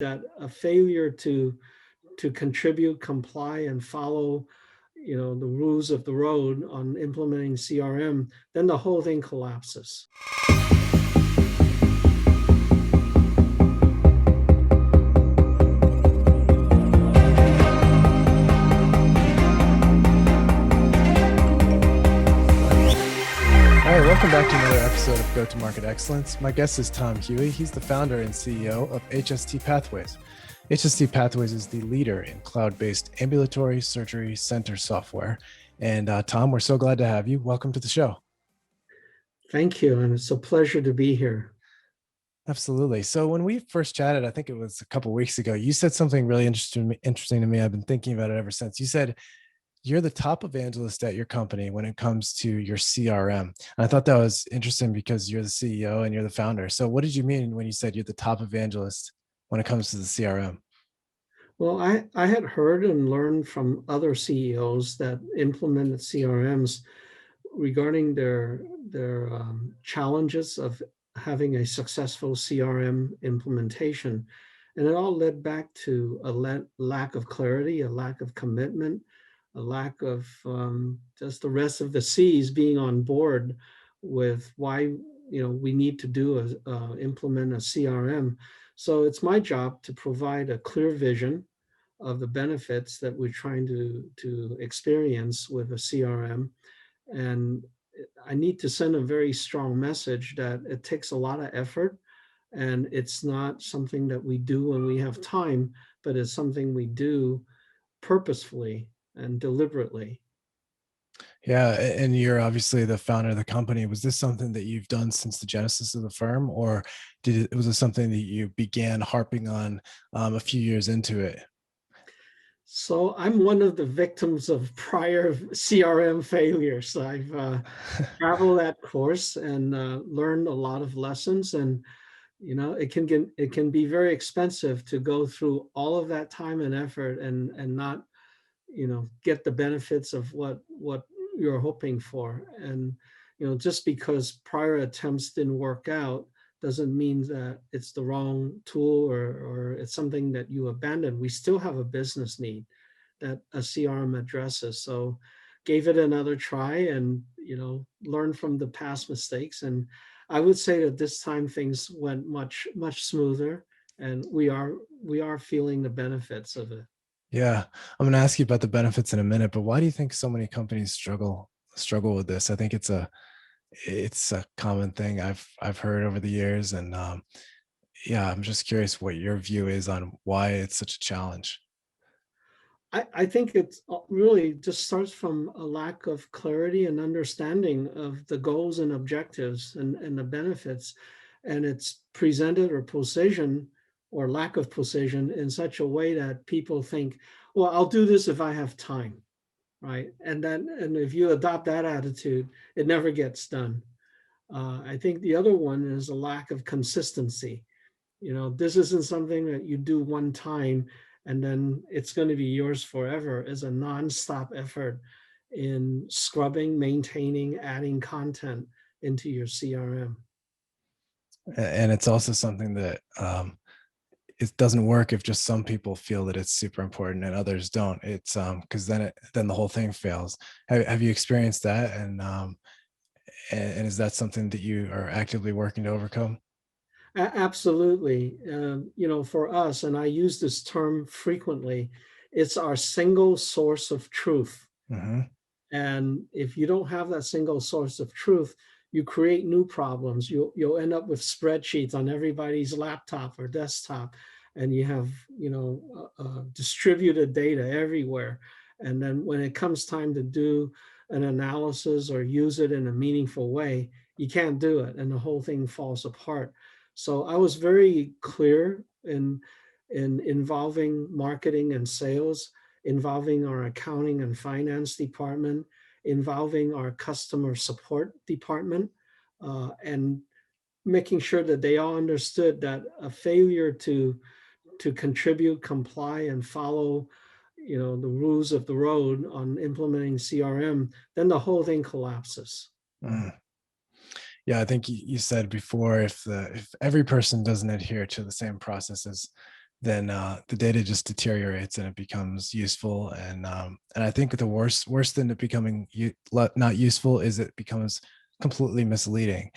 that a failure to contribute, comply, and follow, the rules of the road on implementing CRM, then the whole thing collapses. Welcome back to another episode of Go-to-Market Excellence. My guest is Tom Huey. He's the founder and CEO of HSTpathways. HSTpathways is the leader in cloud-based ambulatory surgery center software. And Tom, we're so glad to have you. Welcome to the show. Thank you, and it's a pleasure to be here. Absolutely. So when we first chatted, I think it was a couple of weeks ago, you said something really interesting to me. I've been thinking about it ever since. You said you're the top evangelist at your company when it comes to your CRM. And I thought that was interesting because you're the CEO and you're the founder. So what did you mean when you said you're the top evangelist when it comes to the CRM? Well, I had heard and learned from other CEOs that implemented CRMs regarding their challenges of having a successful CRM implementation. And it all led back to a lack of clarity, a lack of commitment, a lack of just the rest of the C's being on board with why we need to implement a CRM. So it's my job to provide a clear vision of the benefits that we're trying to experience with a CRM. And I need to send a very strong message that it takes a lot of effort, and it's not something that we do when we have time, but it's something we do purposefully and deliberately. Yeah. And you're obviously the founder of the company. Was this something that you've done since the genesis of the firm, or was it something that you began harping on a few years into it? So I'm one of the victims of prior CRM failures. I've traveled that course and learned a lot of lessons, and it can be very expensive to go through all of that time and effort and not get the benefits of what you're hoping for. And just because prior attempts didn't work out doesn't mean that it's the wrong tool or it's something that you abandon. We still have a business need that a CRM addresses. So gave it another try and learned from the past mistakes. And I would say that this time things went much smoother, and we are feeling the benefits of it. Yeah, I'm going to ask you about the benefits in a minute, but why do you think so many companies struggle with this? I think it's a common thing I've heard over the years, and yeah, I'm just curious what your view is on why it's such a challenge. I think it really just starts from a lack of clarity and understanding of the goals and objectives and the benefits, and it's presented or positioned or lack of position in such a way that people think, well, I'll do this if I have time, right? And if you adopt that attitude, it never gets done. I think the other one is a lack of consistency. This isn't something that you do one time and then it's going to be yours forever. Is a nonstop effort in scrubbing, maintaining, adding content into your CRM. And it's also something that it doesn't work if just some people feel that it's super important and others don't. It's because then the whole thing fails. Have you experienced that? And is that something that you are actively working to overcome? Absolutely. For us, and I use this term frequently, it's our single source of truth. Mm-hmm. And if you don't have that single source of truth, you create new problems. You'll end up with spreadsheets on everybody's laptop or desktop, and you have distributed data everywhere. And then when it comes time to do an analysis or use it in a meaningful way, you can't do it, and the whole thing falls apart. So I was very clear in involving marketing and sales, involving our accounting and finance department, involving our customer support department, and making sure that they all understood that a failure to contribute, comply, and follow the rules of the road on implementing CRM, then the whole thing collapses. Mm. Yeah, I think you said before, if every person doesn't adhere to the same processes, then the data just deteriorates and it becomes useful. And I think the worse than it becoming not useful is it becomes completely misleading.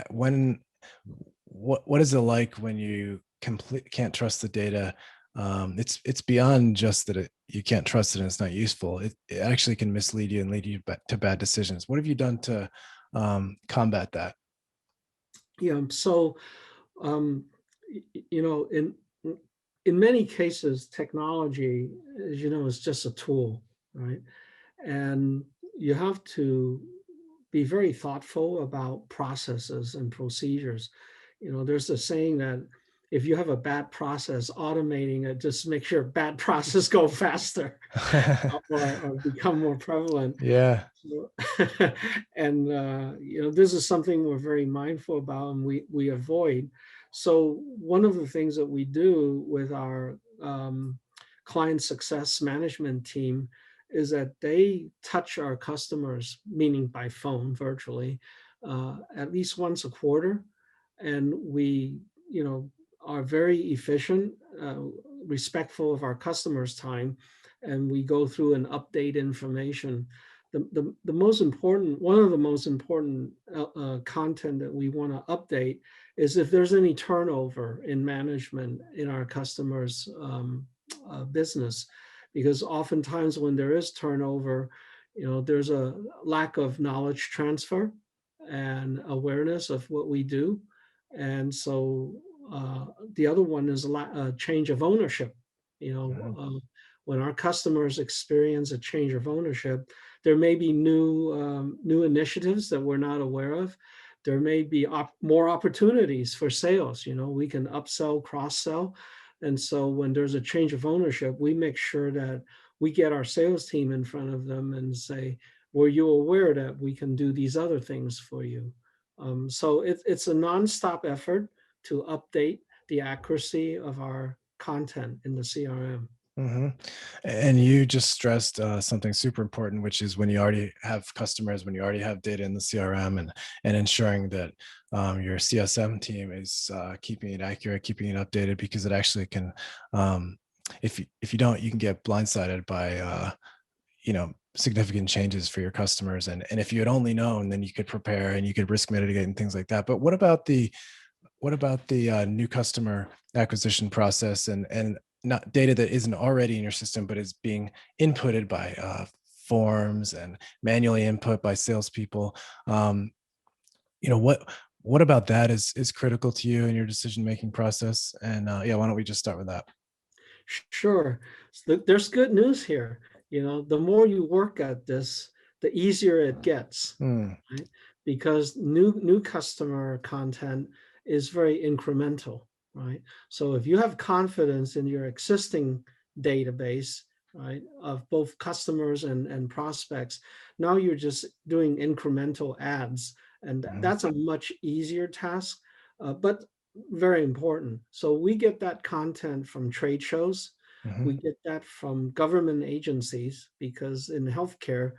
When what is it like when you can't trust the data? It's beyond just that you can't trust it and it's not useful. It actually can mislead you and lead you to bad decisions. What have you done to combat that? Yeah. So, um, you know, in many cases, technology, as you know, is just a tool, right? And you have to be very thoughtful about processes and procedures. There's a saying that if you have a bad process, automating it just makes your bad process go faster or become more prevalent. Yeah. And this is something we're very mindful about and we avoid. So one of the things that we do with our client success management team is that they touch our customers, meaning by phone virtually, at least once a quarter. And we, are very efficient, respectful of our customers' time, and we go through and update information. The most important, one of the most important content that we want to update is if there's any turnover in management in our customers' business, because oftentimes when there is turnover, there's a lack of knowledge transfer and awareness of what we do. And so the other one is a change of ownership. You know, Mhm. when our customers experience a change of ownership, there may be new initiatives that we're not aware of. There may be more opportunities for sales. We can upsell, cross sell, and so when there's a change of ownership, we make sure that we get our sales team in front of them and say, "Were you aware that we can do these other things for you?" So it's a nonstop effort to update the accuracy of our content in the CRM. hmm And you just stressed something super important, which is when you already have customers, when you already have data in the CRM, and ensuring that your CSM team is keeping it accurate, keeping it updated, because it actually can, um, if you don't, you can get blindsided by significant changes for your customers. And if you had only known, then you could prepare and you could risk mitigate and things like that. But what about the new customer acquisition process and not data that isn't already in your system, but is being inputted by forms and manually input by salespeople? Um, what about that is critical to you in your decision making process? And yeah, why don't we just start with that? Sure. There's good news here. The more you work at this, the easier it gets, Hmm. right? Because new customer content is very incremental, right? So if you have confidence in your existing database, right, of both customers and prospects, now you're just doing incremental ads, and Mhm. that's a much easier task, but very important. So we get that content from trade shows. Mhm. We get that from government agencies because in healthcare,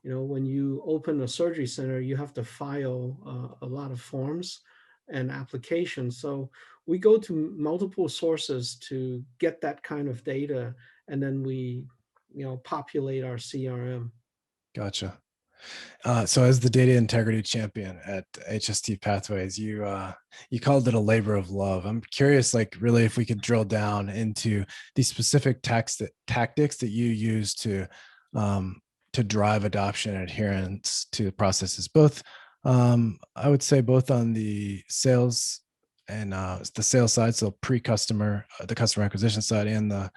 when you open a surgery center, you have to file a lot of forms and applications. So we go to multiple sources to get that kind of data, and then we, populate our CRM. Gotcha. So as the data integrity champion at HST Pathways, you called it a labor of love. I'm curious, like really, if we could drill down into these specific tactics that you use um, to drive adoption and adherence to the processes, both I would say both on the sales and the sales side, so pre-customer, the customer acquisition side, and the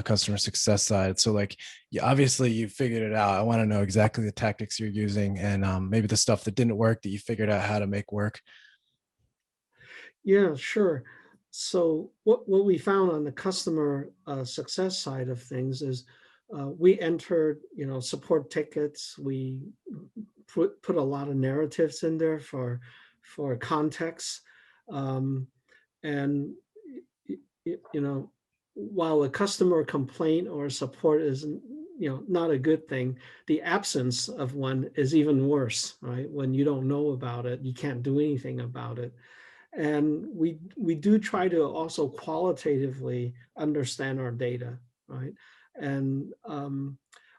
customer success side. So like, yeah, obviously you figured it out. I want to know exactly the tactics you're using and maybe the stuff that didn't work that you figured out how to make work. Yeah, sure. So what we found on the customer success side of things is we entered, support tickets. We put a lot of narratives in there for context, um, and while a customer complaint or support is not a good thing, the absence of one is even worse, right? When you don't know about it, you can't do anything about it. And we do try to also qualitatively understand our data, right? And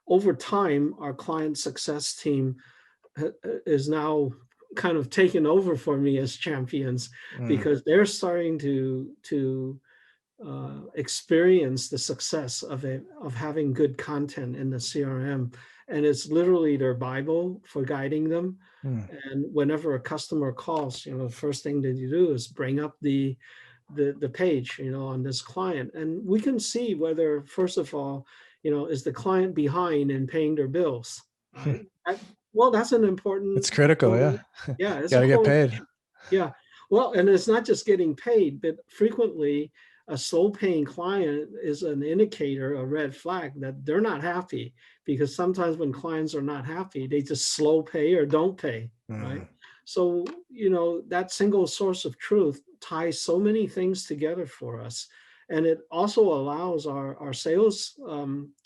over time, our client success team is now kind of taken over for me as champions, Mm, because they're starting to experience the success of having good content in the CRM, and it's literally their Bible for guiding them. mm, And whenever a customer calls, the first thing that you do is bring up the page, on this client, and we can see whether, first of all, is the client behind in paying their bills, right? Well, that's an important it's critical. Yeah. yeah, it's a Got to get paid. correlation. Yeah. Well, and it's not just getting paid, but frequently a slow paying client is an indicator, a red flag that they're not happy, because sometimes when clients are not happy, they just slow pay or don't pay, right? Mm, So, that single source of truth ties so many things together for us. And it also allows our sales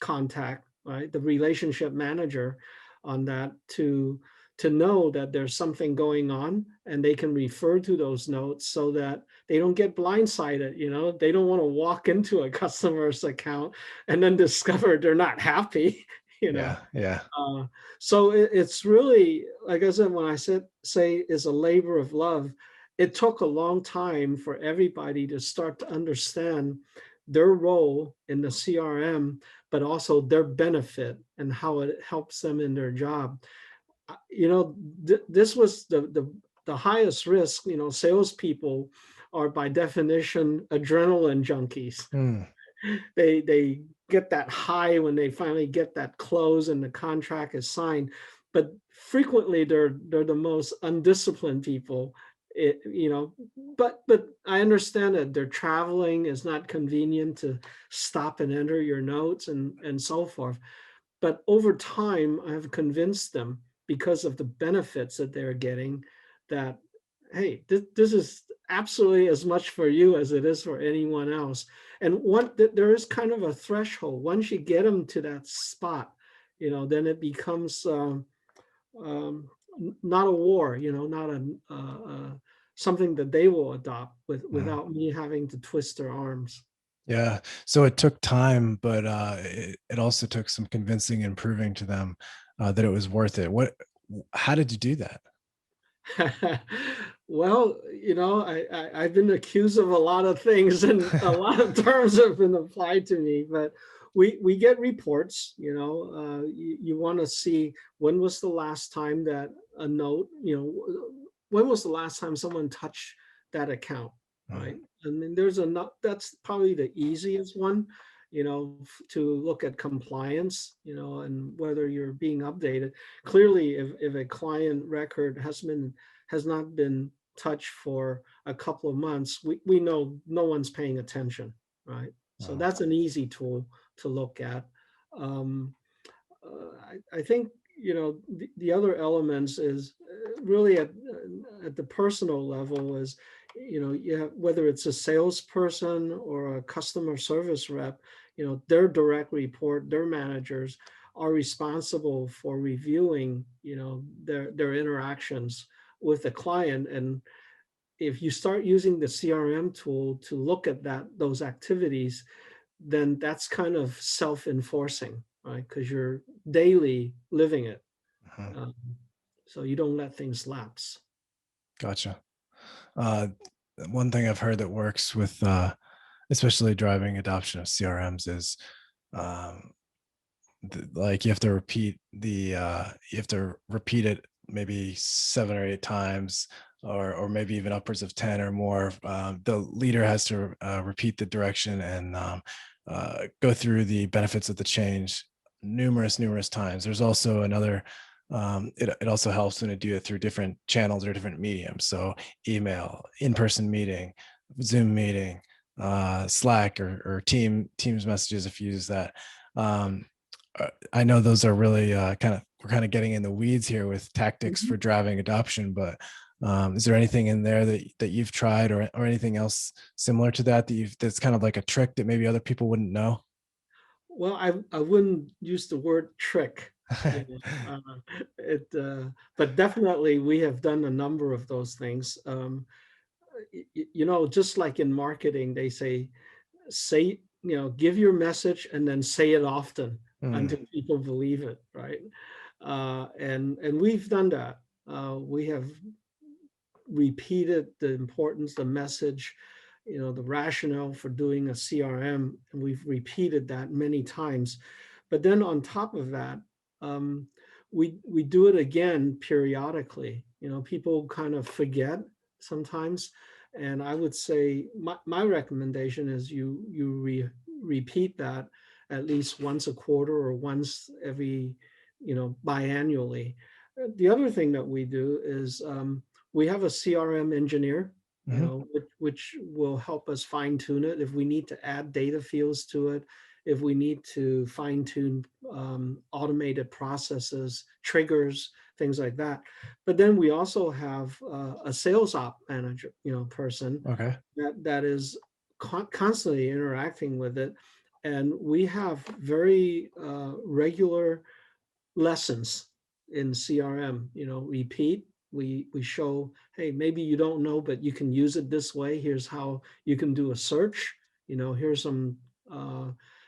contact, right, the relationship manager on that, to know that there's something going on, and they can refer to those notes so that they don't get blindsided. They don't want to walk into a customer's account and then discover they're not happy. you know yeah. Yeah. uh, so it's really, like I said, when I say is a labor of love, it took a long time for everybody to start to understand their role in the CRM, but also their benefit and how it helps them in their job. This was the highest risk. Salespeople are by definition adrenaline junkies. Mm, They get that high when they finally get that close and the contract is signed, but frequently they're the most undisciplined people. It, you know but I understand that they're traveling, is not convenient to stop and enter your notes and so forth. But over time, I have convinced them, because of the benefits that they're getting, that, hey, this is absolutely as much for you as it is for anyone else. And there is kind of a threshold. Once you get them to that spot, then it becomes um, not a war, not something that they will adopt mm. without me having to twist their arms. Yeah. So it took time, but it also took some convincing and proving to them that it was worth it. How did you do that? Well, I've been accused of a lot of things, and a lot of terms have been applied to me, but we get reports. You want to see, when was the last time that a note, when was the last time someone touched that account, Mm, right? I mean, there's a not that's probably the easiest one, to look at compliance, and whether you're being updated. Clearly, if a client record has not been touched for a couple of months, we know no one's paying attention, right? So mm, that's an easy tool to look at. Um, I think, the other elements is really at the personal level is, whether it's a salesperson or a customer service rep, their direct report, their managers are responsible for reviewing, their interactions with the client. And if you start using the CRM tool to look at those activities, then that's kind of self-enforcing, right? Because you're daily living it. mhm. Um, so you don't let things lapse. Gotcha. Uh, One thing I've heard that works with, especially driving adoption of CRMs, is um, like you have to repeat it maybe 7 or 8 times, or maybe even upwards of 10 or more. The leader has to repeat the direction and go through the benefits of the change numerous times. There's also another, it also helps when you do it through different channels or different mediums, so email, in-person meeting, Zoom meeting, Slack, or Teams messages if you use that. um, I know those are really we're kind of getting in the weeds here with tactics Mhm. for driving adoption, but is there anything in there that you've tried, or anything else similar to that's kind of like a trick that maybe other people wouldn't know? Well, I wouldn't use the word trick, you know, but definitely we have done a number of those things. just like in marketing, they say, give your message and then say it often Mm, until people believe it, right? And we've done that. We have repeated the importance, the message, the rationale for doing a CRM, and we've repeated that many times. But then on top of that, um, we do it again periodically. People kind of forget sometimes, and I would say my recommendation is you repeat that at least once a quarter or once every, biannually. The other thing that we do is we have a CRM engineer, mhm. which will help us fine tune it if we need to add data fields to it, if we need to fine tune automated processes, triggers, things like that. But then we also have a sales op manager, person Okay. that is constantly interacting with it, and we have very regular lessons in CRM, repeat. We show, hey, maybe you don't know, but you can use it this way. Here's how you can do a search. Here's some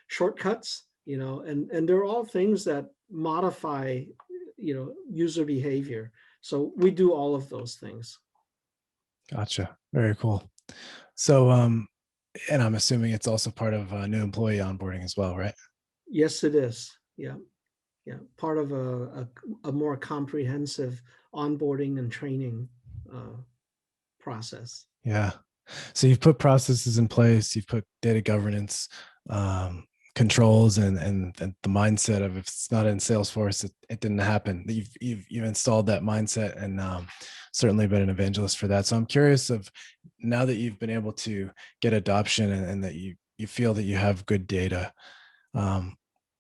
shortcuts. And they're all things that modify, user behavior. So we do all of those things. Gotcha. Very cool. So, and I'm assuming it's also part of new employee onboarding as well, right? Yes, it is. Yeah, yeah. Part of a more comprehensive onboarding and training uh, process. Yeah. So you've put processes in place, you've put data governance, um, controls, and the mindset of if it's not in Salesforce, it didn't happen. You've installed that mindset, and certainly been an evangelist for that. So I'm curious of, now that you've been able to get adoption, and that you feel that you have good data. Um,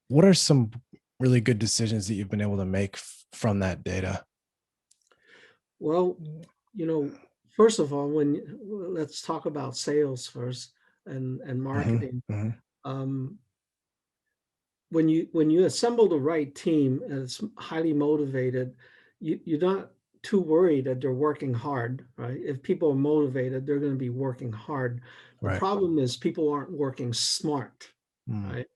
what are some really good decisions that you've been able to make from that data? Well, you know, first of all, let's talk about sales first and Hmm. marketing. Hmm. Um, when you assemble the right team and it's highly motivated, you're not too worried that they're working hard, right? If people are motivated, they're going to be working hard. The Right. problem is people aren't working smart, Mm, right?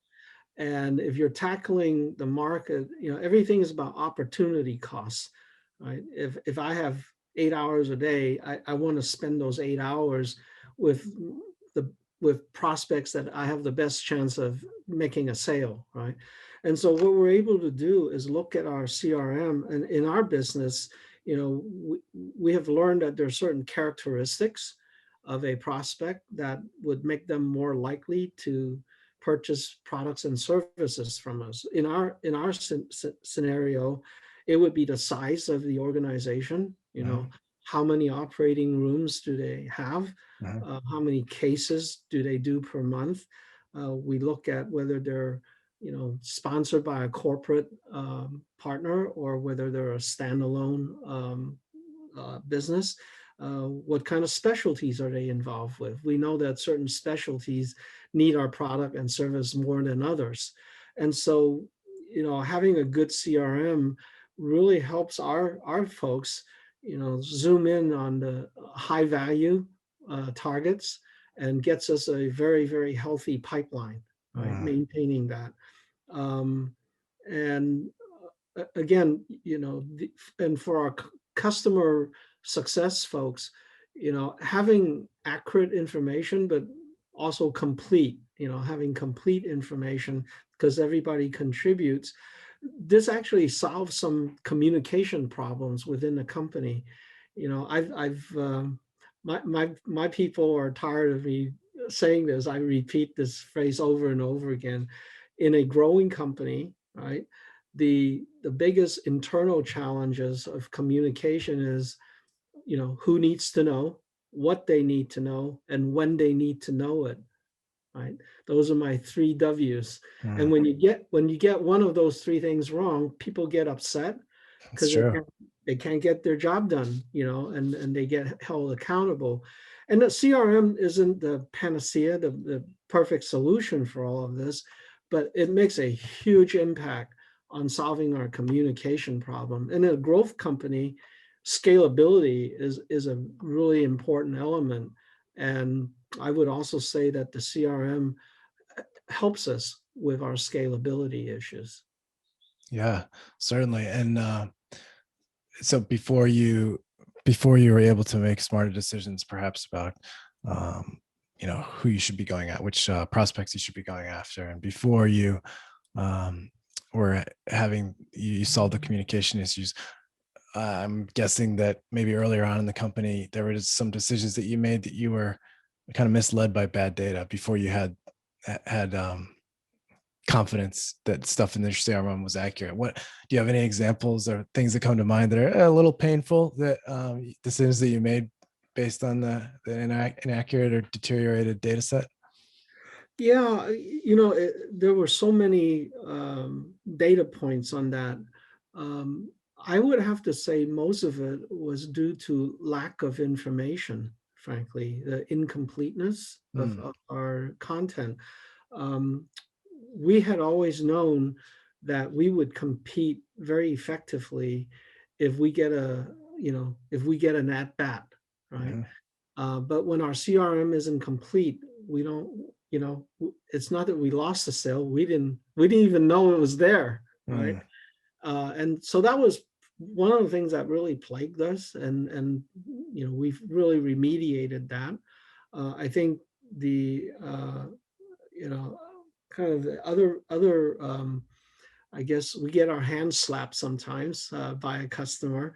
And if you're tackling the market, everything is about opportunity costs, right? If I have 8 hours a day, I want to spend those 8 hours with the with prospects that I have the best chance of making a sale, right? And so what we're able to do is look at our CRM, and in our business, we have learned that there are certain characteristics of a prospect that would make them more likely to purchase products and services from us. In our scenario, it would be the size of the organization. mhm, How many operating rooms do they have? mhm, How many cases do they do per month? We look at whether they're sponsored by a corporate partner or whether they're a standalone business. What kind of specialties are they involved with? We know that certain specialties need our product and service more than others. And so, having a good CRM really helps our folks, zoom in on the high value targets and gets us a very, very healthy pipeline, right? mm, Maintaining that. Um, and again, and for our customer success folks, having accurate information, but also complete, having complete information because everybody contributes. This actually solves some communication problems within the company. I've my people are tired of me saying this. I repeat this phrase over and over again. In a growing company, right? The biggest internal challenges of communication is, who needs to know, what they need to know, and when they need to know it, right? Those are my three W's. And mm. when you get one of those three things wrong, people get upset It's because true. they can't get their job done, and they get held accountable. And the CRM isn't the panacea, the perfect solution for all of this, but it makes a huge impact on solving our communication problem. In a growth company, scalability is a really important element. And I would also say that the CRM helps us with our scalability issues. Yeah, certainly. And so before you were able to make smarter decisions, perhaps about um, who you should be going at, which prospects you should be going after, and before you um, were having you solved the communication issues. I'm guessing that maybe earlier on in the company there were just some decisions that you made that you were kind of misled by bad data before you had confidence that stuff in their CRM was accurate. What do you have any examples or things that come to mind that are a little painful, that decisions that you made based on the inaccurate or deteriorated data set? Yeah, there were so many data points on that. Um, I would have to say most of it was due to lack of information, frankly, the incompleteness Hmm. of our content. Um, we had always known that we would compete very effectively if we get if we get an at bat, right? Hmm. But when our CRM isn't complete, we don't, it's not that we lost the sale. We didn't even know it was there, right? Hmm. And so that was one of the things that really plagued us, and we've really remediated that. I think the you know kind of the other I guess we get our hands slapped sometimes by a customer.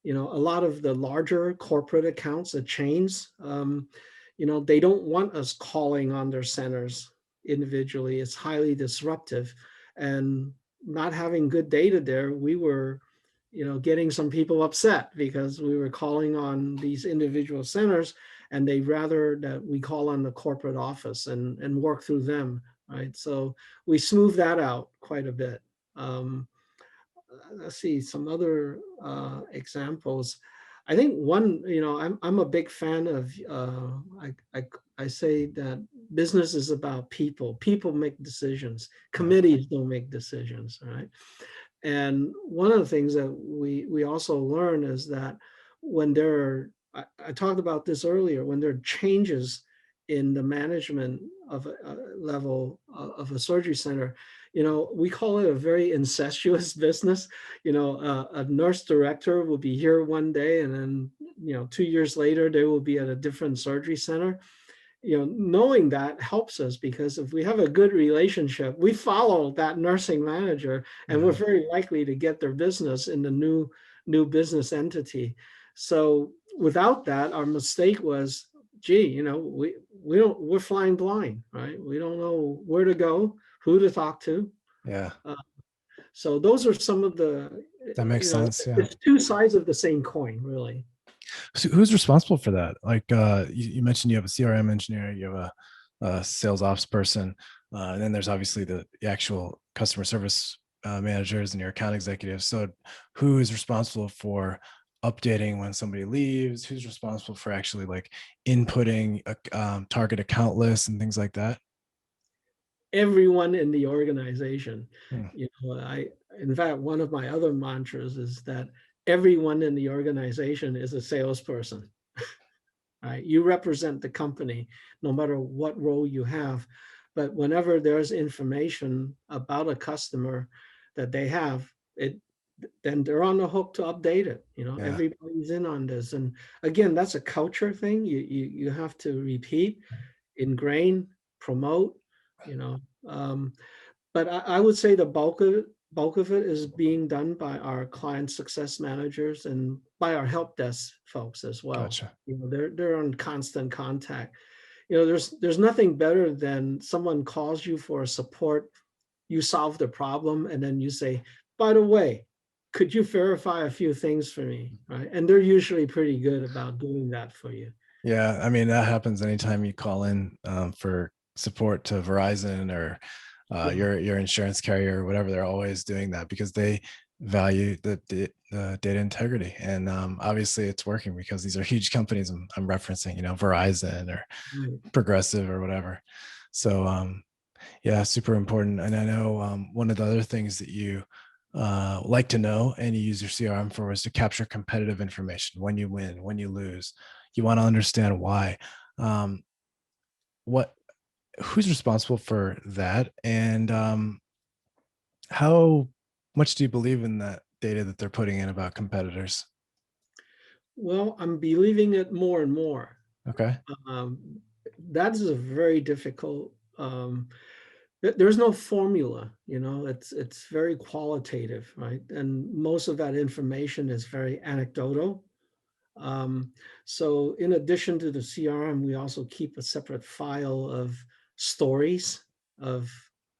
A lot of the larger corporate accounts, the chains, they don't want us calling on their centers individually. It's highly disruptive. And not having good data there, we were, getting some people upset because we were calling on these individual centers and they rather that we call on the corporate office and work through them, right? So we smooth that out quite a bit. Um, let's see some other examples. I think one, I'm a big fan of. I say that business is about people. People make decisions. Yeah. Committees don't make decisions, right? And one of the things that we also learn is that when there are, I talked about this earlier, when there are changes in the management of a level of a surgery center, we call it a very incestuous business. A nurse director will be here one day, and then 2 years later they will be at a different surgery center. Knowing that helps us because if we have a good relationship, we follow that nursing manager and we're Mhm. very likely to get their business in the new business entity. So without that, our mistake was, gee, we're flying blind, right? We don't know where to go, who to talk to. Yeah, Uh, so those are some of the, that makes sense. Yeah. it's two sides of the same coin, really. So who's responsible for that? Like you mentioned, you have a CRM engineer, you have a sales ops person, and then there's obviously the actual customer service managers and your account executives. So who is responsible for updating when somebody leaves? Who's responsible for actually like inputting a target account list and things like that? Everyone in the organization. Hmm. In fact, one of my other mantras is that everyone in the organization is a salesperson, right? You represent the company no matter what role you have. But whenever there's information about a customer that they have, then they're on the hook to update it. Yeah, Everybody's in on this. And again, that's a culture thing. You have to repeat, ingrain, promote, you know. Um, but I would say the bulk of it is being done by our client success managers and by our help desk folks as well. gotcha. They're on constant contact. There's nothing better than someone calls you for support, you solve the problem, and then you say, by the way, could you verify a few things for me? Right. And they're usually pretty good about doing that for you. Yeah, I mean that happens anytime you call in for support to Verizon or Yeah. your insurance carrier or whatever. They're always doing that because they value the data integrity, and obviously it's working because these are huge companies. I'm referencing, Verizon or Right. Progressive or whatever. So yeah, super important. And I know one of the other things that you like to know, and you use your CRM for is to capture competitive information. When you win, when you lose, you want to understand why. Um, what Who's responsible for that, and how much do you believe in that data that they're putting in about competitors? Well, I'm believing it more and more. Okay. Um, that is a very difficult. There's no formula, it's very qualitative, right? And most of that information is very anecdotal. Um, so in addition to the CRM, we also keep a separate file of stories of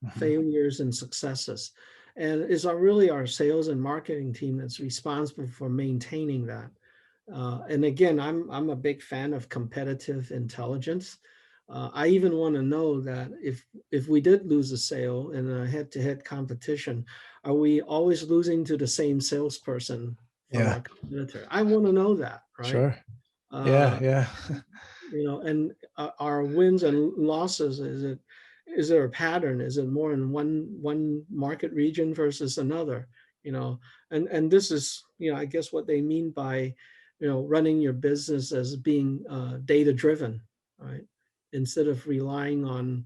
Mhm. failures and successes. And it's really our sales and marketing team that's responsible for maintaining that. And again, I'm a big fan of competitive intelligence. I even want to know that if we did lose a sale in a head-to-head competition, are we always losing to the same salesperson from Yeah, our competitor? I want to know that, right? sure. Yeah, Uh, yeah. and our wins and losses, is there a pattern? Is it more in one market region versus another? You know, and this is, I guess what they mean by, running your business as being data driven, right? Instead of relying on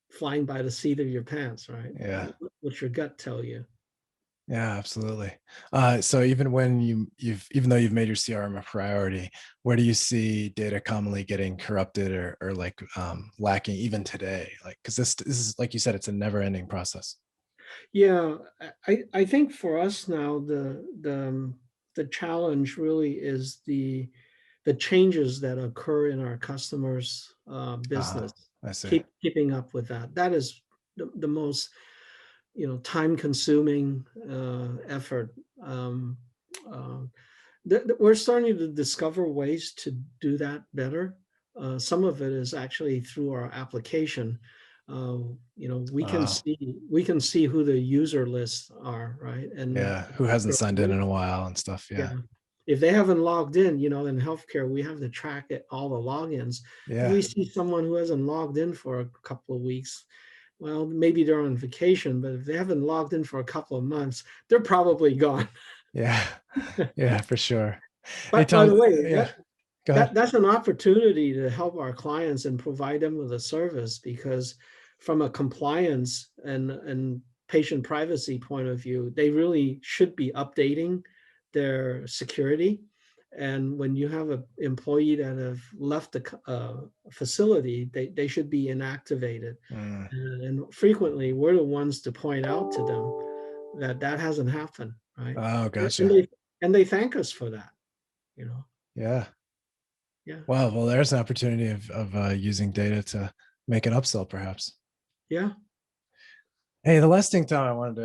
flying by the seat of your pants, right? Yeah. What your gut tell you. Yeah, absolutely. So even when even though you've made your CRM a priority, where do you see data commonly getting corrupted or like lacking even today? Like, because this is like you said, it's a never ending process. Yeah, I think for us now, the challenge really is the changes that occur in our customers' business. I see. Keeping up with that. That is the most, time consuming effort. Uh, we're starting to discover ways to do that better. Some of it is actually through our application. Uh, We can see who the user lists are, right? And yeah. Who hasn't signed in a while and stuff? yeah, Yeah. if they haven't logged in, in healthcare, we have to track it, all the logins. If Yeah. we see someone who hasn't logged in for a couple of weeks, well, maybe they're on vacation, but if they haven't logged in for a couple of months, they're probably gone. Yeah. Yeah, for sure. Hey, But by Tom. the way, Yeah. Go ahead. that's an opportunity to help our clients and provide them with a service, because from a compliance and patient privacy point of view, they really should be updating their security. And when you have an employee that have left the facility, they should be inactivated. Mm. And frequently, we're the ones to point out to them that that hasn't happened, right? Oh, And gotcha. they thank us for that, you know. Yeah. Yeah, Wow. Well, there's an opportunity of using data to make an upsell, perhaps. yeah. Hey, the last thing, Tom, I wanted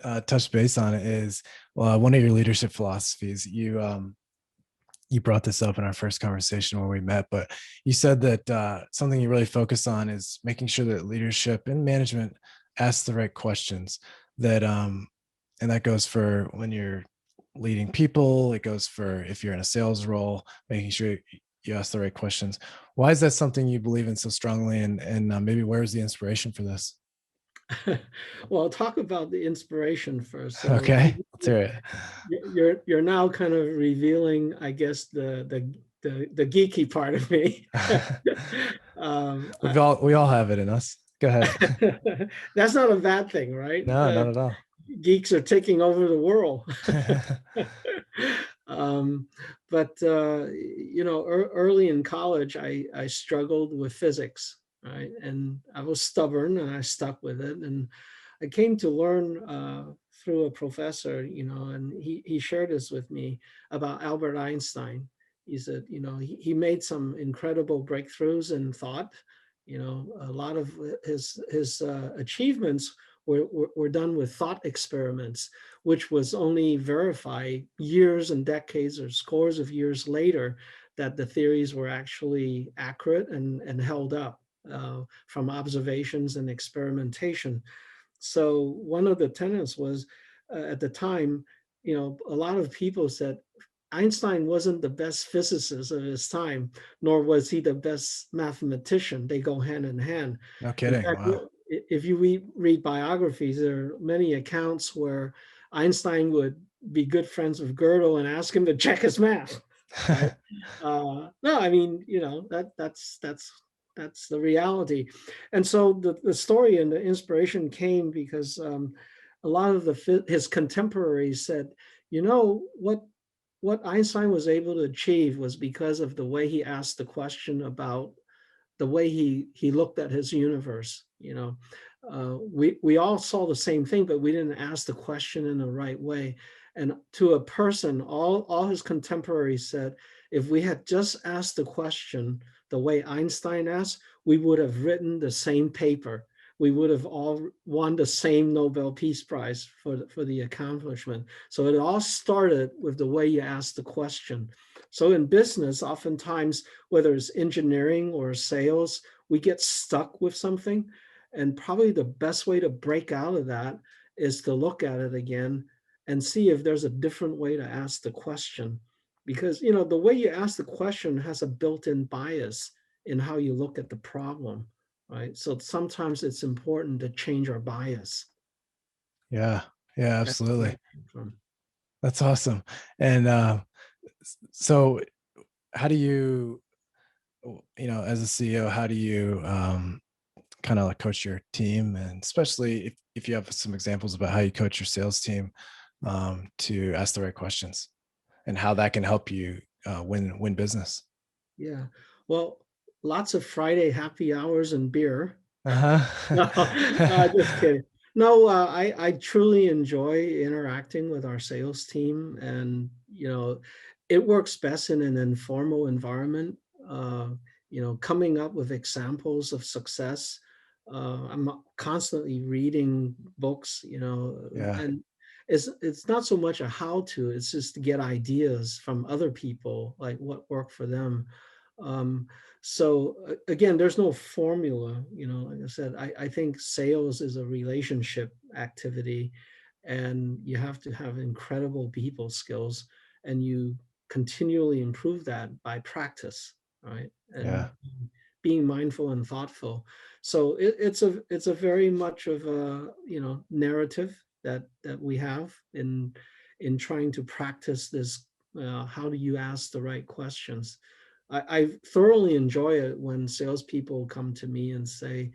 to touch base on is one of your leadership philosophies. You brought this up in our first conversation when we met, but you said that something you really focus on is making sure that leadership and management ask the right questions. That and that goes for when you're leading people. It goes for if you're in a sales role, making sure you ask the right questions. Why is that something you believe in so strongly? And maybe where's the inspiration for this? Well, I'll talk about the inspiration first. So Okay, let's hear it. you're now kind of revealing, I guess, the geeky part of me. um, I, We all have it in us. Go ahead. that's not a bad thing, right? No, not at all. Geeks are taking over the world. um, but early in college, I struggled with physics, right? And I was stubborn, and I stuck with it. And I came to learn through a professor, and he shared this with me about Albert Einstein. He said, he made some incredible breakthroughs in thought. A lot of his achievements were done with thought experiments, which was only verified years and decades or scores of years later that the theories were actually accurate and held up from observations and experimentation. So one of the tenets was at the time, a lot of people said Einstein wasn't the best physicist of his time, nor was he the best mathematician. They go hand in hand. No In kidding. fact, Wow. if you read biographies, there are many accounts where Einstein would be good friends with Gödel and ask him to check his math, right? No, I mean, that's the reality. And so the story and the inspiration came because a lot of his contemporaries said, you know, what Einstein was able to achieve was because of the way he asked the question about the way he looked at his universe. We all saw the same thing, but we didn't ask the question in the right way. And to a person, all his contemporaries said, if we had just asked the question the way Einstein asked, we would have written the same paper. We would have all won the same Nobel Peace Prize for the accomplishment. So it all started with the way you ask the question. So in business, oftentimes, whether it's engineering or sales, we get stuck with something. And probably the best way to break out of that is to look at it again and see if there's a different way to ask the question. Because, the way you ask the question has a built-in bias in how you look at the problem, right? So sometimes it's important to change our bias. Yeah, yeah, That's where absolutely. it came from. That's awesome. And so how do you, as a CEO, how do you kind of like coach your team, and especially if you have some examples about how you coach your sales team to ask the right questions and how that can help you win business? Yeah. Well, lots of Friday happy hours and beer. Uh-huh. No, just kidding. No, I truly enjoy interacting with our sales team, and it works best in an informal environment. Uh, Coming up with examples of success. I'm constantly reading books, Yeah, and it's not so much a how to, it's just to get ideas from other people, like what worked for them. Um, so again, there's no formula, like I said, I think sales is a relationship activity, and you have to have incredible people skills, and you continually improve that by practice, right? And yeah, being mindful and thoughtful. So it's a very much of a narrative that we have in trying to practice this. How do you ask the right questions? I thoroughly enjoy it when salespeople come to me and say,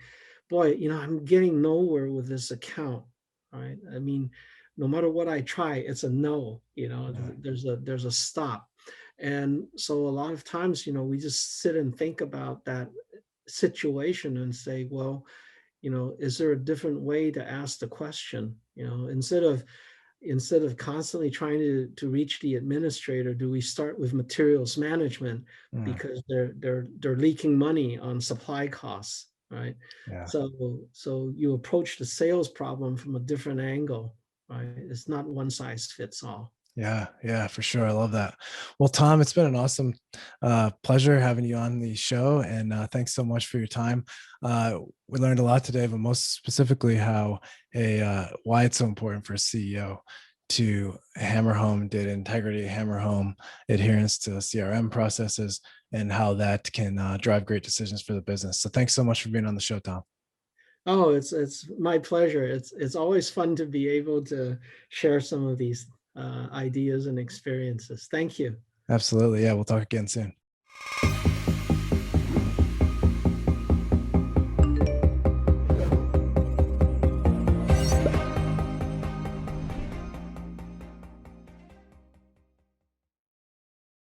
"Boy, I'm getting nowhere with this account." Right? I mean, no matter what I try, it's a no. yeah, There's a stop, and so a lot of times, we just sit and think about that situation and say, well, is there a different way to ask the question? Instead of constantly trying to reach the administrator, do we start with materials management mm, because they're leaking money on supply costs, right? yeah. So you approach the sales problem from a different angle, right? It's not one size fits all. Yeah, yeah, for sure. I love that. Well, Tom, it's been an awesome pleasure having you on the show, and thanks so much for your time. We learned a lot today, but most specifically, how why it's so important for a CEO to hammer home data integrity, hammer home adherence to CRM processes, and how that can drive great decisions for the business. So, thanks so much for being on the show, Tom. Oh, it's my pleasure. It's always fun to be able to share some of these ideas and experiences. Thank you. Absolutely. Yeah, we'll talk again soon.